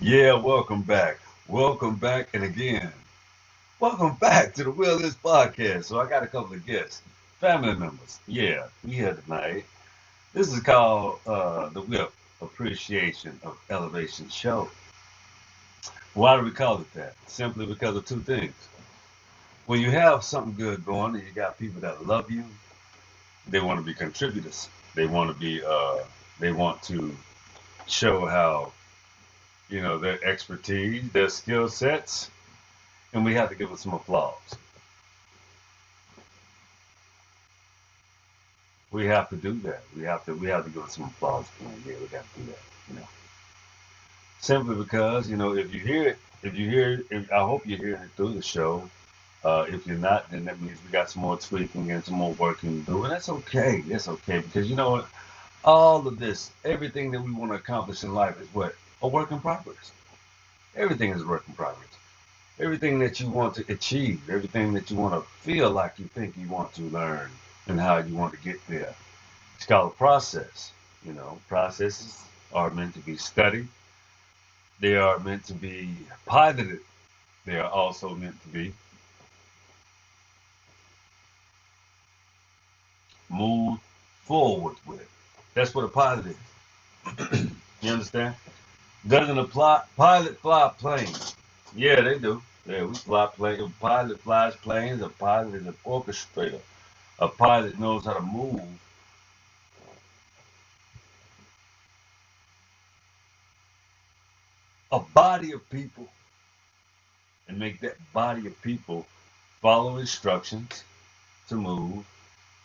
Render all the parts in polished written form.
Yeah, welcome back. Welcome back, and again, welcome back to the Will Is podcast. So I got a couple of guests, family members. Yeah, we here tonight. This is called the WIP Appreciation of Elevation Show. Why do we call it that? Simply because of two things. When you have something good going and you got people that love you, they want to be contributors. They want to be they want to show how, their expertise, their skill sets, and we have to give them some applause. We have to do that. We have to give them some applause. Yeah, we got to do that. You know, simply because if you hear it, I hope you're hearing it through the show. If you're not, then that means we got some more tweaking and some more working to do, and that's okay. That's okay because you know what? All of this, everything that we want to accomplish in life is what a work in progress. Everything is a work in progress. Everything that you want to achieve, everything that you want to feel like you think you want to learn, and how you want to get there. It's called a process. Processes are meant to be studied. They are meant to be piloted. They are also meant to be moved forward with. That's what a pilot is. You understand? Doesn't apply. Pilot fly planes. Yeah, they do. Yeah, we fly planes. A pilot flies planes. A pilot is an orchestrator. A pilot knows how to move a body of people and make that body of people follow instructions to move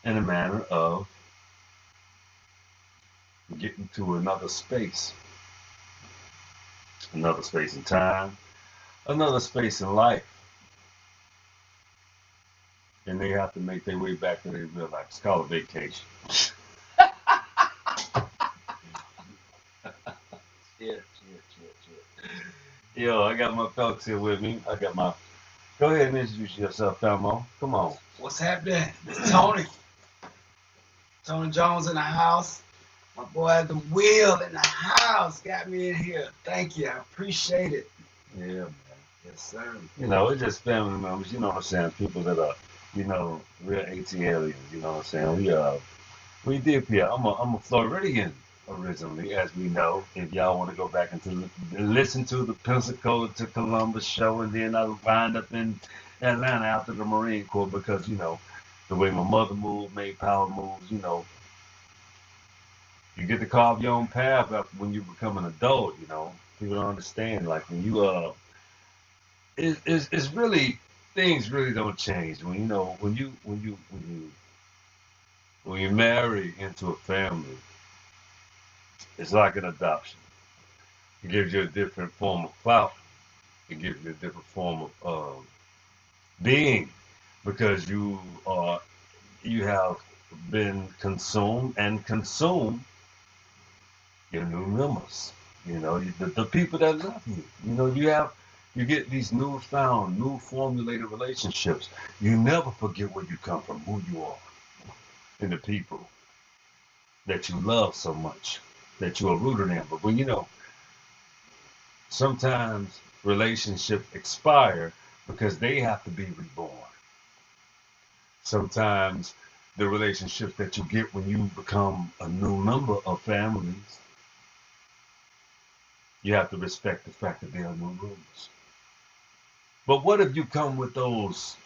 in a manner of getting to another space in time, another space in life, and they have to make their way back to their real life. It's called a vacation. Shit, shit. Yo, I got my folks here with me. Go ahead and introduce yourself, FAMO. Come on. What's happening? It's Tony. Tony Jones in the house. My boy the Will in the house got me in here. Thank you. I appreciate it. Yeah, man. Yes, sir. It's just family members. You know what I'm saying? People that are, real ATLians. You know what I'm saying? We dip here. I'm a Floridian originally, as we know. If y'all want to go back and listen to the Pensacola to Columbus show, and then I wind up in Atlanta after the Marine Corps because the way my mother moved, made power moves. You get to carve your own path after when you become an adult. People don't understand. Like when you it's really things really don't change when you marry into a family. It's like an adoption. It gives you a different form of clout. It gives you a different form of being because you have been consumed and consume your new members. The people that love you. You get these newfound, new formulated relationships. You never forget where you come from, who you are, and the people that you love so much, that you are rooted in. But sometimes relationships expire because they have to be reborn. Sometimes the relationships that you get when you become a new member of families, you have to respect the fact that there are new rules. But what if you come with those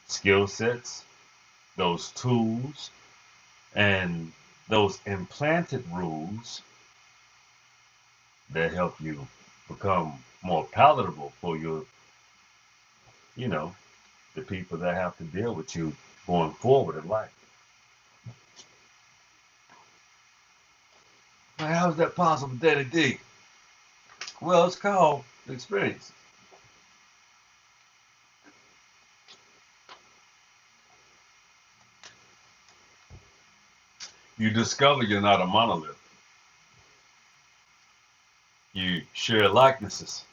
skill sets, those tools, and those implanted rules that help you become more palatable for you know, the people that have to deal with you going forward in life? Now, how is that possible, Daddy D? Well, it's called experience. You discover you're not a monolith. You share likenesses.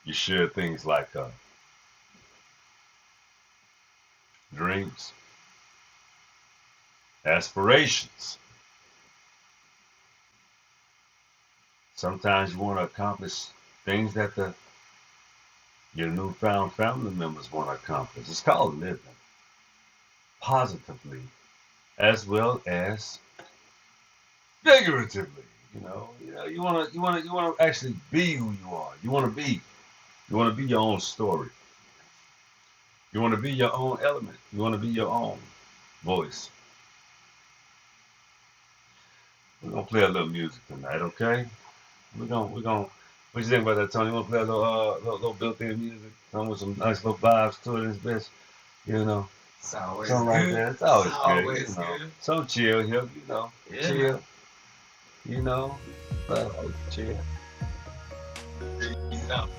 You share things like dreams, aspirations, Sometimes you want to accomplish things that your newfound family members want to accomplish. It's called living positively as well as figuratively. You want to actually be who you are. You want to be your own story. You want to be your own element. You want to be your own voice. We're gonna play a little music tonight, okay? We're gonna. What you think about that, Tony? You wanna play a little built-in music, some with some nice little vibes to it, this bitch, you know, It's always something like good. that. It's always It's good, always good. Some chill here, Yeah. chill, you know, chill. You know.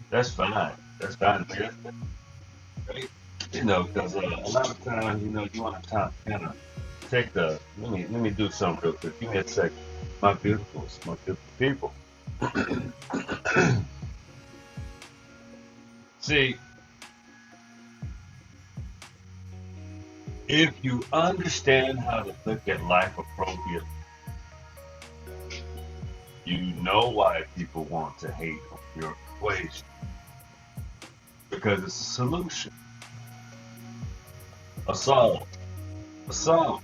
That's fine. That's fine. That's great. Because a lot of times, you want to kind of take the. Let me do something real quick. Give me a second. My beautiful people. See, if you understand how to look at life appropriately, you know why people want to hate on your equation. Because it's a solution, a solve, a solve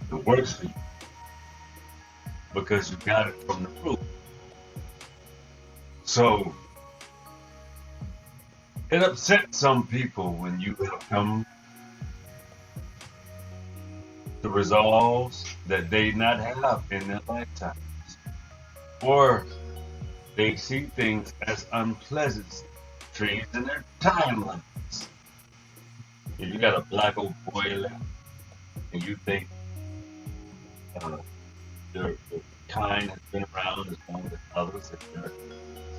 that works for you because you got it from the root. So it upsets some people when you have come to resolves that they not have in their lifetimes. Or they see things as unpleasant trees in their timelines. If you got a black old boy left and you think their kind has been around as long as others, and their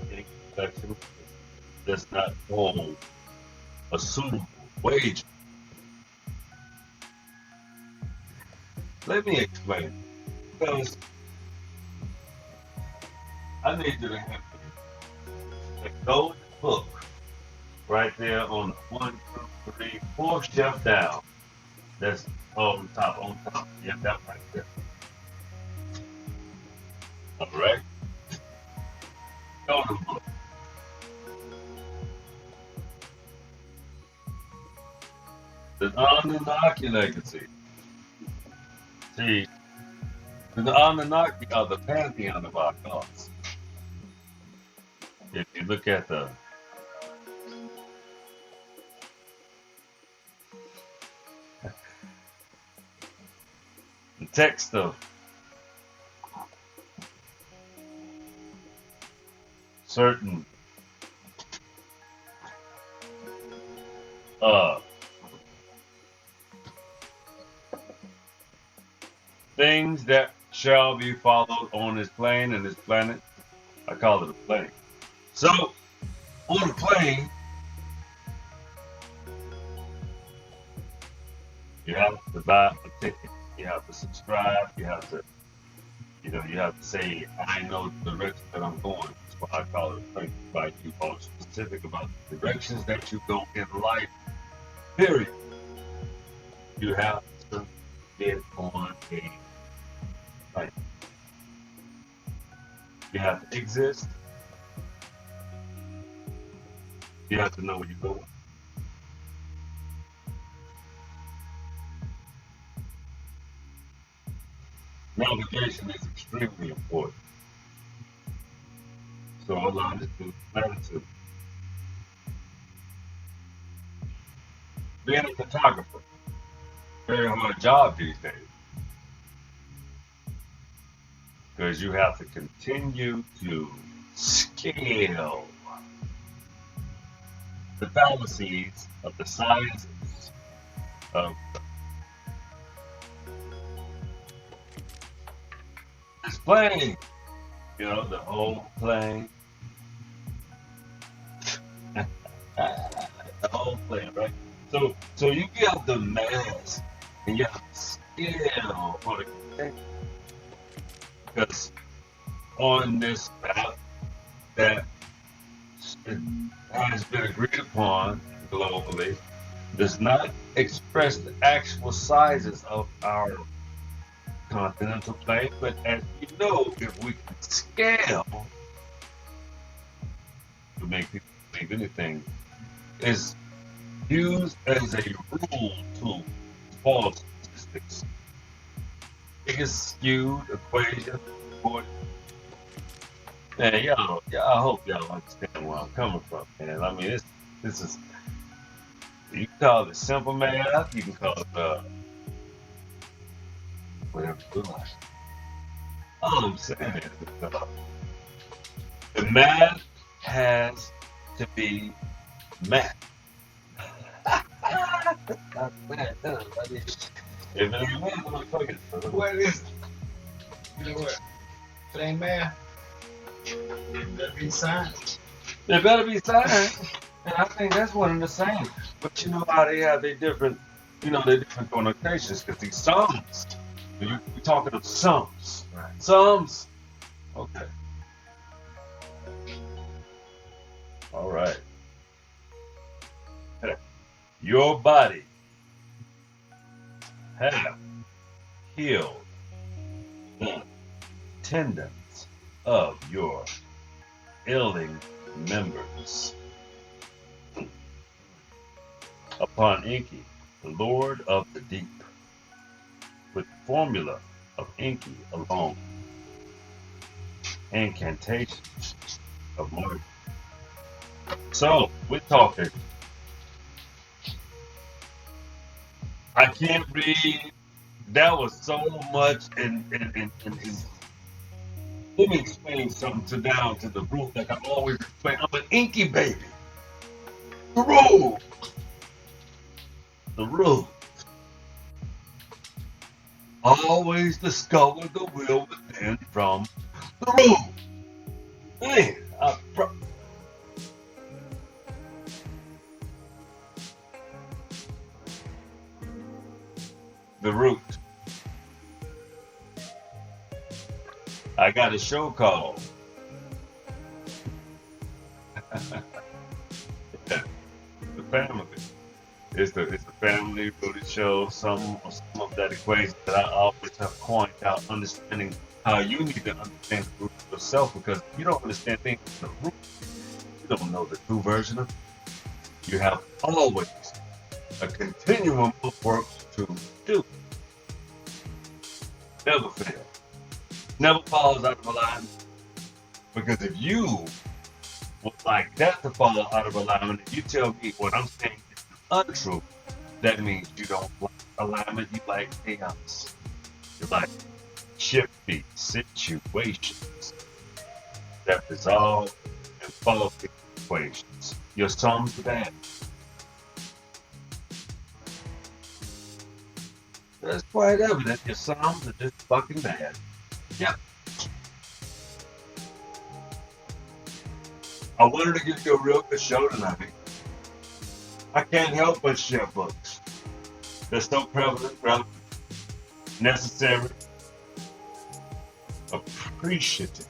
skin complexion does not hold a suitable wage. Let me explain. Because I need you to have the golden book right there on the 1, 2, 3, 4 shelf down. That's on top. Yeah, that right there. All right. Golden book. The Anunnaki legacy. See, the Anunnaki are the pantheon of our gods. If you look at the text of certain things that shall be followed on this plane and this planet, I call it a plane. So, on the plane, you have to buy a ticket. You have to subscribe. You have to say, I know the direction that I'm going. That's why I call it a plane. Like you are specific about the directions that you go in life. Period. You have to get on a plane. You have to exist. You have to know where you're going. Navigation is extremely important. So longitude, latitude. Being a photographer, very hard job these days. Because you have to continue to scale the fallacies of the sciences of this plane. The whole plane. The whole plane, right? So you got the mass and you have to scale on the container. Because on this map that has been agreed upon globally does not express the actual sizes of our continental plate, but as we know, if we can scale to make people believe anything, is used as a rule to false statistics. It is skewed equation. Man, I hope y'all understand where I'm coming from, man. I mean, this is, you can call it simple math, you can call it whatever you like. All I'm saying is the math has to be math. Not math, buddy. If it ain't math, motherfucker. What is it? You know what? If it ain't math, it better be science. It better be science. And I think that's one and the same. But you know how they have their different, their different connotations. Because these sums, we're talking of sums. Right. Sums. Okay. All right. Your body have healed the tendons of your ailing members. Upon Enki, the Lord of the Deep, with the formula of Enki alone, incantations of murder. So, we're talking. I can't read. That was so much in let me explain something down to the root like I always explain. I'm an Inky baby. The root. The root. Always discover the will within from the root. Man, the root. I got a show called The Family. It's the family rooted show. Some of that equation that I always have coined out, understanding how you need to understand the root of yourself, because if you don't understand things in the root, you don't know the true version of it. You have always a continuum of work to do. Never fail. Never falls out of alignment. Because if you would like that to fall out of alignment, if you tell me what I'm saying is untrue, that means you don't like alignment, you like chaos. You like shifty situations that resolve and faulty equations. Your sums are bad. That's quite evident. Your sums are just fucking bad. Yep. I wanted to give you a real good show tonight. I can't help but share books. They're so prevalent, relevant, necessary, appreciative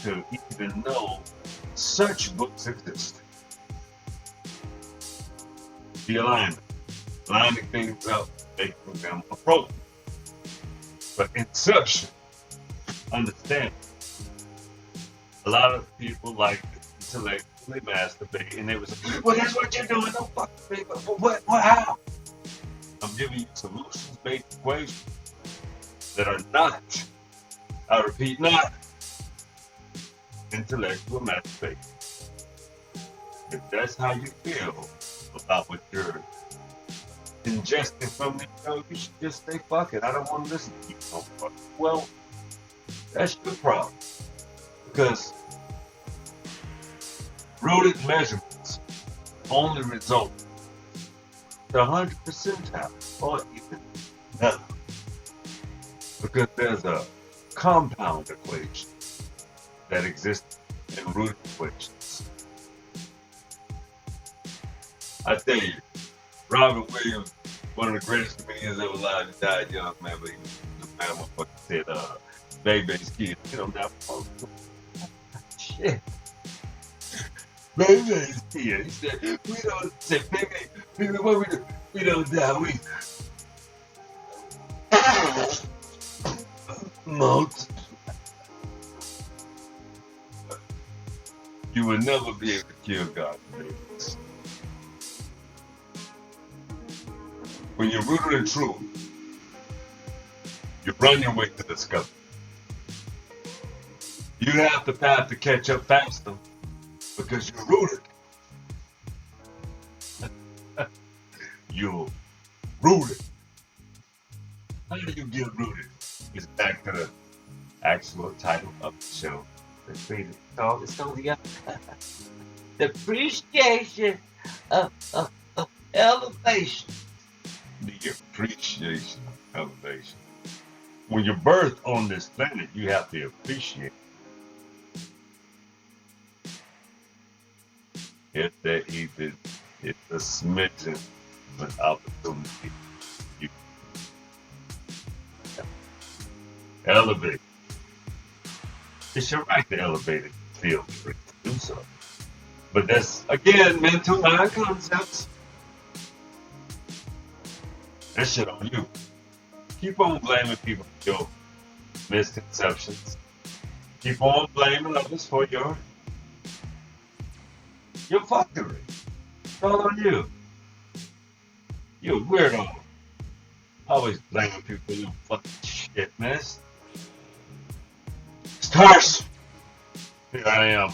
to even know such books exist. The alignment, lining things up, making them appropriate. But inception, understand. A lot of people like to intellectually masturbate, and they was like, well, that's what you're doing. Don't fuck me. But what? How? I'm giving you solutions-based equations that are not, I repeat, not intellectual masturbation. If that's how you feel about what you're ingesting from the show, you should just say, fuck it. I don't want to listen to you. Well, that's your problem. Because rooted measurements only result to 100 percentile or even better. Because there's a compound equation that exists in rooted equations. I tell you, Robin Williams, one of the greatest comedians ever alive, he died young, man, but he was a man, motherfucker said, Baby's kid, now, shit. Baby's kid. He said, we don't say, baby, what we do? We don't die. We mount. You will never be able to kill God, baby. When you're rooted in truth, you run your way to discovery. You have the path to catch up faster because you're rooted. You're rooted. How do you get rooted? It's back to the actual title of the show. It's called the appreciation of elevation. The appreciation of elevation. When you're birthed on this planet, you have to appreciate if that even it's a smidgen of an opportunity. You elevate. It's your right to elevate it. Feel free to do so. But that's again mental mind concepts. That shit on you. Keep on blaming people for your misconceptions. Keep on blaming others for your fuckery. It's all on you. You're a weirdo. Always blaming people for your fucking shit, man. It's cursed. Here I am.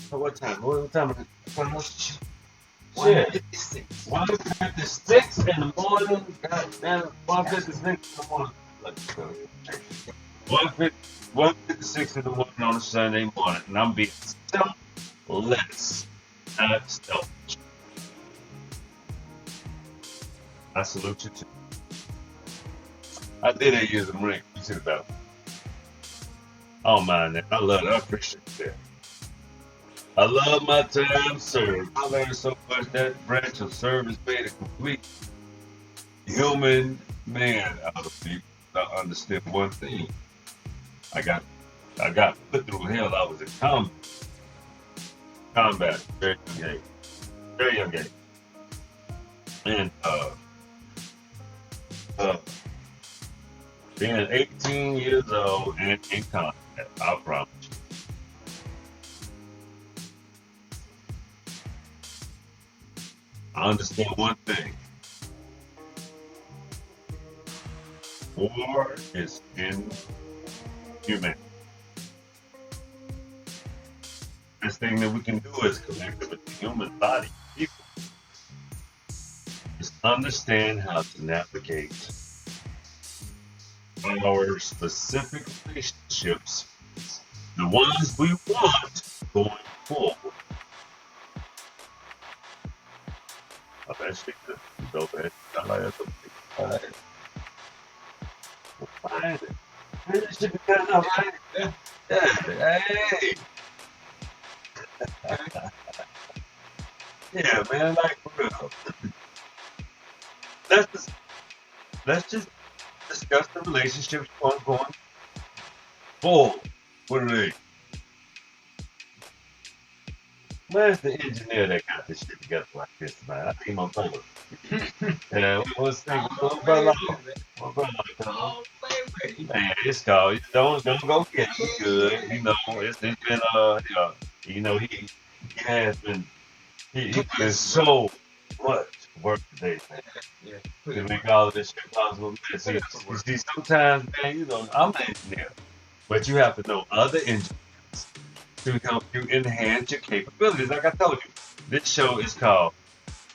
So what time? What time is it? Shit. 1:56 in the morning. Goddamn, 1:56 in the morning. 1:56 in the morning on a Sunday morning, and I'm being selfless, not selfish. I salute you too. I did 8 years of Marine. You see about me. I don't mind that. I love that. I appreciate that. I love my time served. I learned so much that branch of service made a complete human man out of me. I understand one thing. I got put through hell. I was in combat, very young age. Very young age. And uh, being 18 years old and in combat, I promise you. I understand one thing. War is inhuman. Best thing that we can do as connected with the human body, people, is understand how to navigate our specific relationships, the ones we want going forward. Eventually, the dope ass, I like that. We'll find it. Man, this shit be cutting up, right? Yeah. Hey. Yeah, man, like for real. Let's just, let's just discuss the relationships going forward. What are they? Where's the engineer that got this shit together like this, man? I think my brother. Yeah, what's thinking? What brother? Man, it's called. Don't go get it. You good? You know, it's been you know he has been he put in so much work today, man. Yeah. To make all of this shit possible. Man. See, sometimes, man, you know, I'm an engineer, but you have to know other engineers to help you enhance your capabilities. Like I told you, this show is called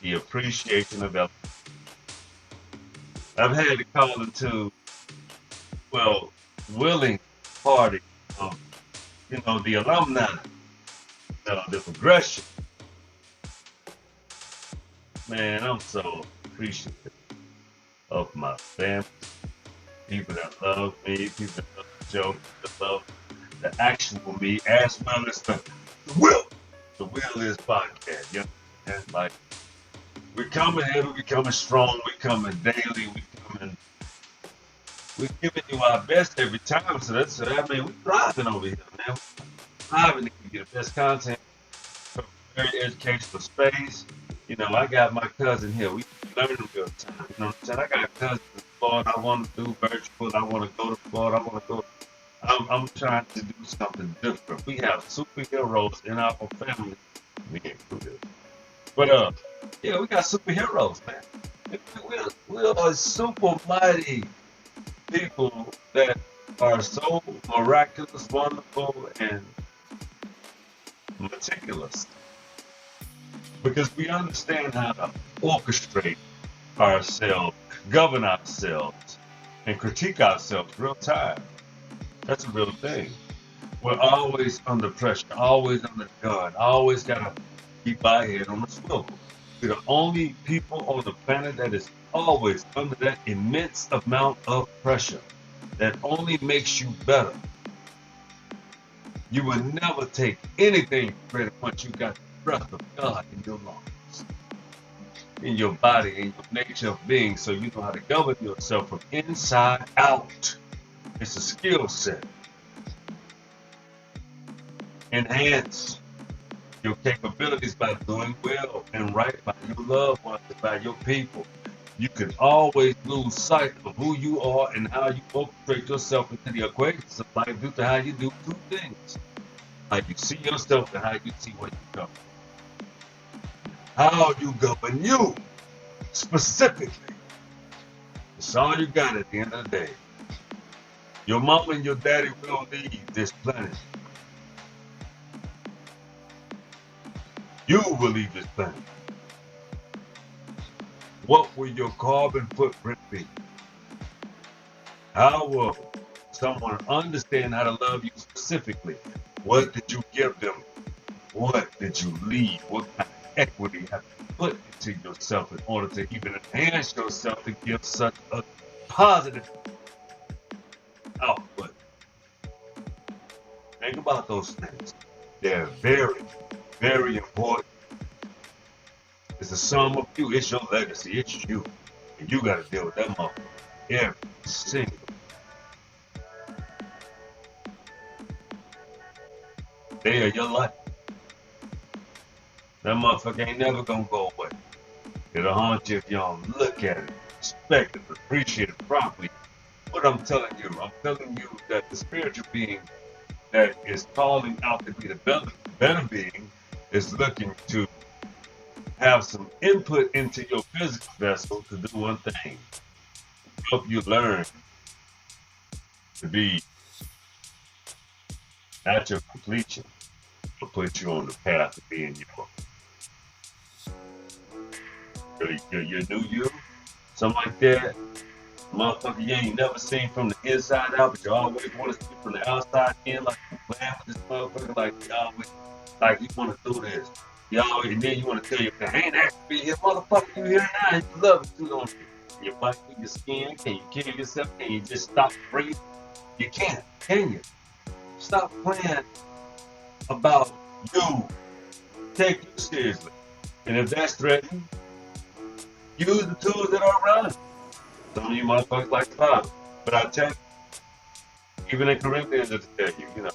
The Appreciation of Elevation. I've had to call into, well, willing party of, you know, the alumni, the progression. Man, I'm so appreciative of my family, people that love me, people that love the show, that love the actual me, as well as the will. The will is podcast. You know, and like we're coming here, we're coming strong, we're coming daily, we're giving you our best every time. So that's, I mean, we're thriving over here, man. We're thriving to give you the best content from a very educational space. You know, I got my cousin here. We learning real time. You know what I'm saying? I got cousins in Florida. I want to do virtual. I want to go to Florida. I want to go. I'm trying to do something different. We have superheroes in our family. We ain't do this. But yeah, we got superheroes, man. We are super mighty people that are so miraculous, wonderful, and meticulous because we understand how to orchestrate ourselves, govern ourselves, and critique ourselves real time. That's a real thing. We're always under pressure, always under the gun, always gotta keep our head on the swivel. We're the only people on the planet that is always under that immense amount of pressure that only makes you better. You will never take anything for granted once you got the breath of God in your lungs, in your body, in your nature of being, so you know how to govern yourself from inside out. It's a skill set. Enhance your capabilities by doing well and right by your loved ones, by your people. You can always lose sight of who you are and how you orchestrate yourself into the equations of life due to how you do two things. How you see yourself and how you see what you go. How you govern you specifically. It's all you got at the end of the day. Your mom and your daddy will leave this planet. You will leave this planet. What will your carbon footprint be? How will someone understand how to love you specifically? What did you give them? What did you leave? What kind of equity have you put into yourself in order to even enhance yourself to give such a positive output? Think about those things. They're very, very important. It's the sum of you. It's your legacy. It's you. And you got to deal with that motherfucker every single day of your life. That motherfucker ain't never gonna go away. It'll haunt you if you don't look at it, respect it, appreciate it properly. What I'm telling you that the spiritual being that is calling out to be the better being is looking to have some input into your physical vessel to do one thing. Help you learn to be at your completion, to put you on the path to being your new you, something like that. Motherfucker, you ain't never seen from the inside out, but you always want to see from the outside in, like you playing with this motherfucker, like you always, like you want to do this. You always, and then you want to tell your I ain't asked to be here, motherfucker. You here now, and you love it too, don't you? Your body, your skin, can you kill yourself? Can you just stop breathing? You can't, can you? Stop playing about you. Take you seriously. And if that's threatening, use the tools that are around. Some of you motherfuckers like the Bible. But I tell you, even in Corinthians, it tell you,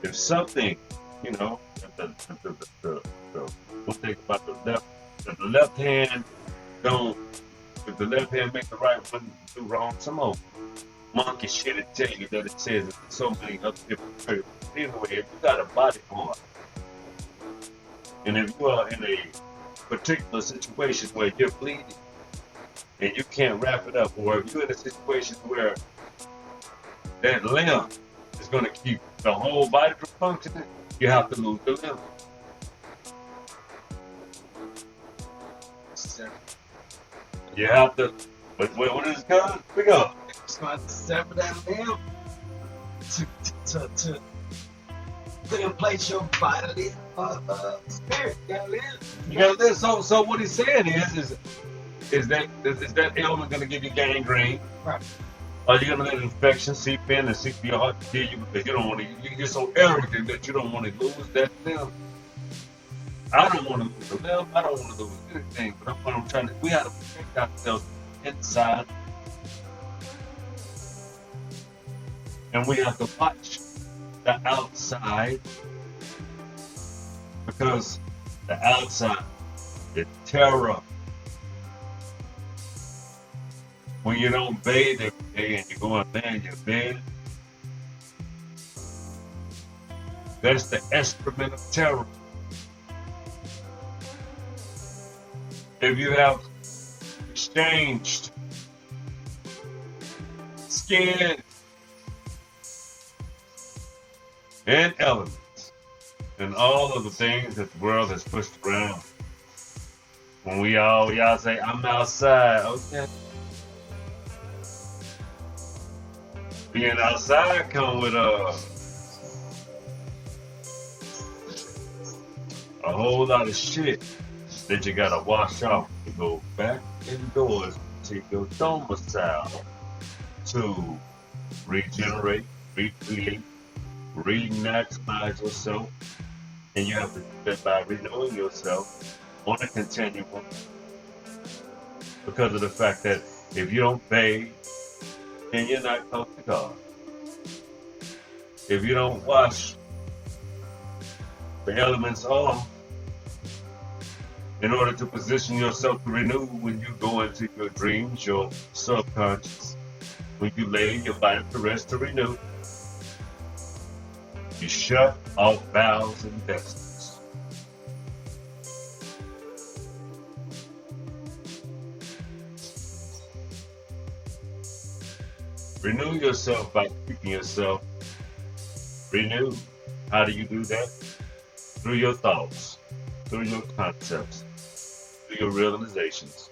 if something, one thing about the left, if the left hand don't, if the left hand make the right one do wrong, some old monkey shit it tell you that it says in so many other different ways. Anyway, if you got a body part, and if you are in a particular situation where you're bleeding and you can't wrap it up, or if you're in a situation where that limb is going to keep the whole body from functioning, you have to lose the limb. You have to. But what is it called? Pick up. It's going to sever that limb to put in place your bodily spirit. You gotta live. You gotta live. So what he's saying is that ailment going to give you gangrene? Right. Are you going to let an infection seep in and seep your heart to kill you because you don't want to? You're so arrogant that you don't want to lose that limb. I don't want to lose the limb. I don't want to lose anything. But I'm trying to. We have to protect ourselves inside, and we have to watch the outside because the outside, the terror. When you don't bathe every day and you go and lay in your bed, that's the excrement of terror. If you have exchanged skin and elements and all of the things that the world has pushed around, when y'all say, I'm outside, okay. Being outside come with a whole lot of shit that you gotta wash off to go back indoors to your domicile to regenerate, recreate, re-maximize yourself. And you have to do that by renewing yourself on a continuum because of the fact that if you don't bathe, then you're not close to God. If you don't wash the elements off in order to position yourself to renew when you go into your dreams, your subconscious, when you lay your body to rest to renew, you shut off valves and destinies. Renew yourself by keeping yourself renewed. How do you do that? Through your thoughts, through your concepts, through your realizations.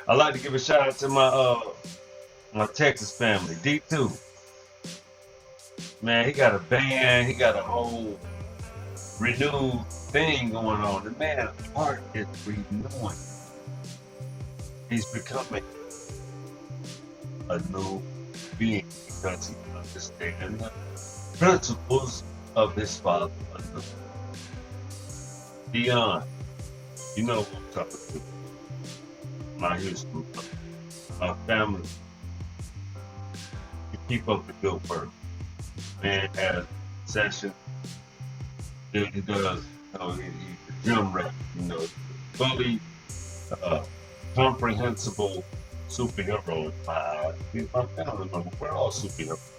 I'd like to give a shout out to my Texas family, D2. Man, he got a band, he got a whole renewed thing going on. The man's heart is renewing. He's becoming a new being because he understands the principles of his father. Dion, you know what I'm talking about. My Houston, my family, to keep up the good work. Man has session, he does, he's a gym rat, fully comprehensible superhero in my eyes. He's my family member. We're all superheroes.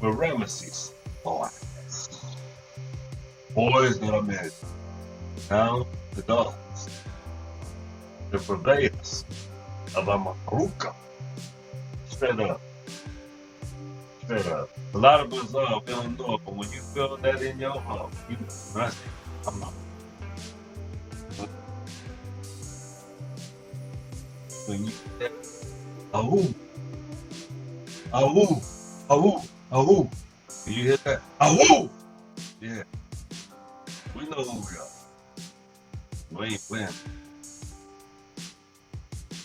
We're Ramesses. Boys that are men. Now the dogs. The purveyors of Amaruka. Straight up. Straight up. A lot of us we don't know it, but when you feel that in your heart, you trust it. I'm not. When you say, ahoo, ahoo, ahoo, ahoo. Do you hear that? Ahoo! Yeah. We know who we are. We ain't playing.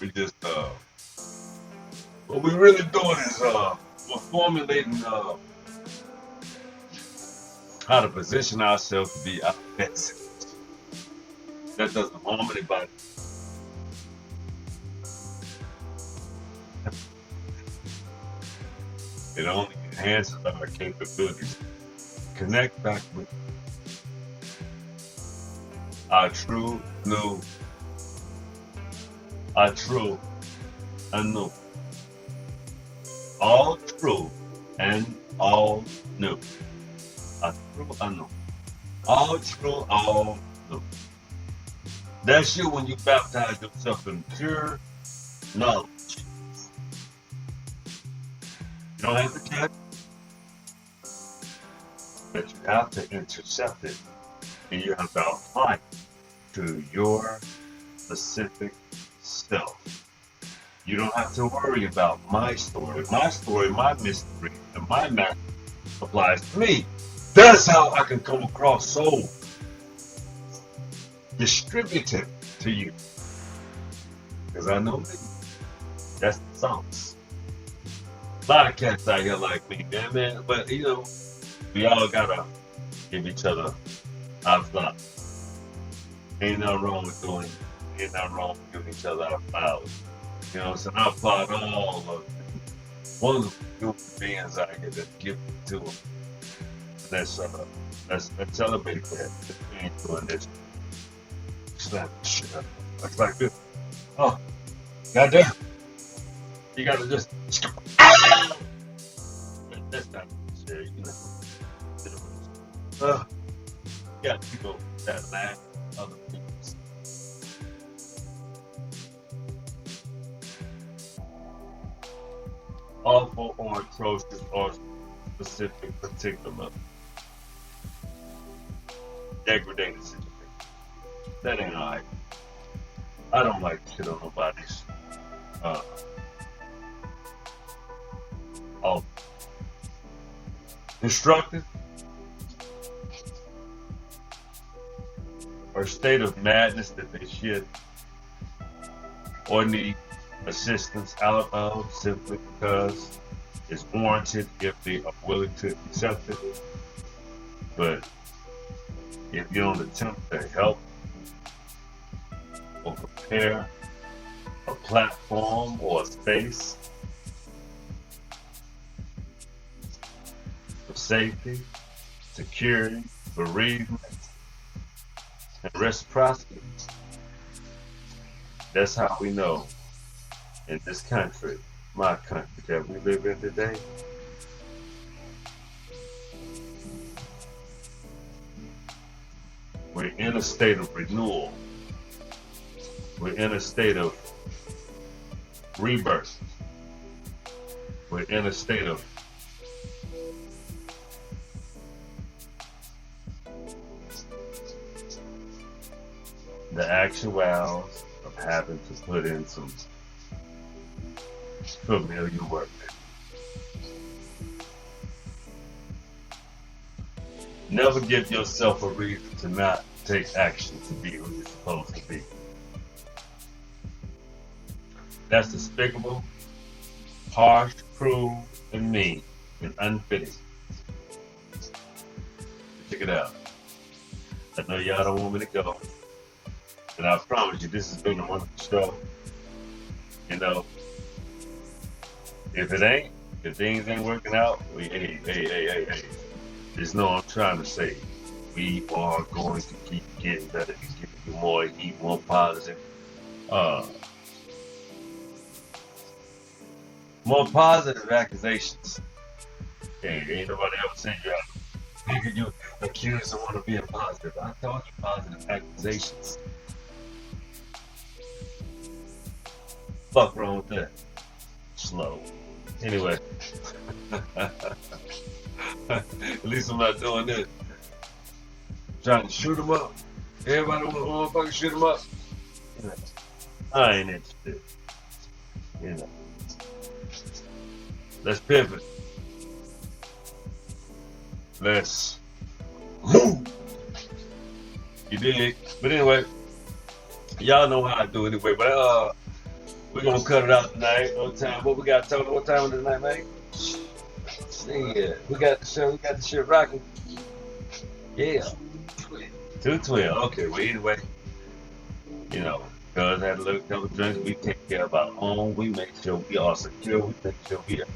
We just, what we really doing is, we're formulating, how to position ourselves to be our best. That doesn't harm anybody. It only enhances our capabilities. Connect back with our true, new, our true and new. All true and all new. Our true and new. All true, all new. That's you when you baptize yourself in pure knowledge. You don't have to catch it, but you have to intercept it, and you have to apply it to your specific self. You don't have to worry about my story, my mystery, and my message applies to me. That's how I can come across so distributed to you. Because I know me. That's the sauce. A lot of cats out here like me, man. But we all gotta give each other our flowers. Ain't nothing wrong with doing it. Ain't nothing wrong with giving each other our flowers. So I applaud all of the wonderful human beings out here that give it to them. Let's Let's celebrate that. We ain't doing this. Slap the shit up. It's like this. Oh, goddamn. You gotta just. That's not necessary, you know. You got people that laugh at other things. Awful or atrocious or specific, particular, degrading situation. That ain't alright. I don't like shit on nobody's uh all destructive or state of madness that they should or need assistance out of simply because it's warranted if they are willing to accept it. But if you don't attempt to help or prepare a platform or a space for safety, security, bereavement, and reciprocity, that's how we know in this country, my country that we live in today, we're in a state of renewal. We're in a state of rebirth. We're in a state of the actuals of having to put in some familiar work. Never give yourself a reason to not take action to be who you're supposed to be. That's despicable, harsh, cruel, and mean, and unfitting. Check it out. I know y'all don't want me to go, and I promise you this has been a wonderful show. You know, if things ain't working out, hey. Just know I'm trying to say we are going to keep getting better and giving you more heat, more positive. More positive accusations. Hey, ain't nobody ever said you accuse someone of being positive. I told you positive accusations. Fuck wrong with that? Slow. Anyway. At least I'm not doing this. Trying to shoot them up. Everybody want to fucking shoot them up. You know, I ain't interested. You know. Let's pivot. Let's move. You dig? But anyway, y'all know how I do anyway. But we're gonna cut it out tonight. No time. What we got, Tony? What time is it tonight, man? Yeah, we got the show. We got the shit rocking. Yeah. 2:12. Okay. Well, anyway, you know, cuz had a little couple of drinks. We take care of our own. We make sure we are secure. We make sure we are.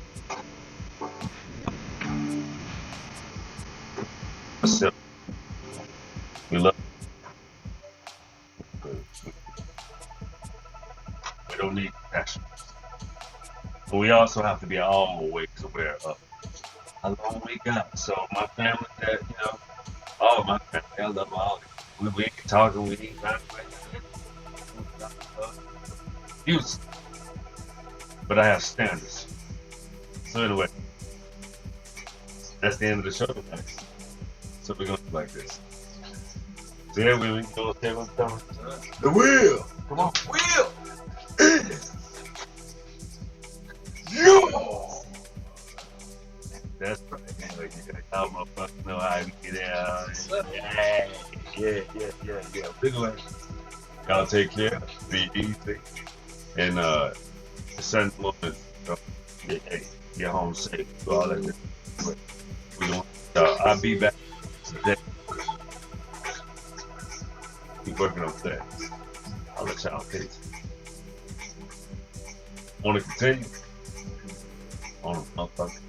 We love. We don't need protection. But we also have to be always aware of how long we got. So my family, that you know, all my family, I love all. We ain't talking. We ain't not use. But I have standards. So anyway, that's the end of the show tonight. So we're gonna do like this. So yeah, we go say what's coming. The wheel. Come on, wheel. Yo! That's right. Anyway, y'all motherfuckers know how we get out. Yeah. Big way. Y'all take care. Be easy. And Sunday morning, get home safe. Do all that. We don't. I'll be back today. Keep working on that. I'll let y'all peace. Want to continue? On motherfucker.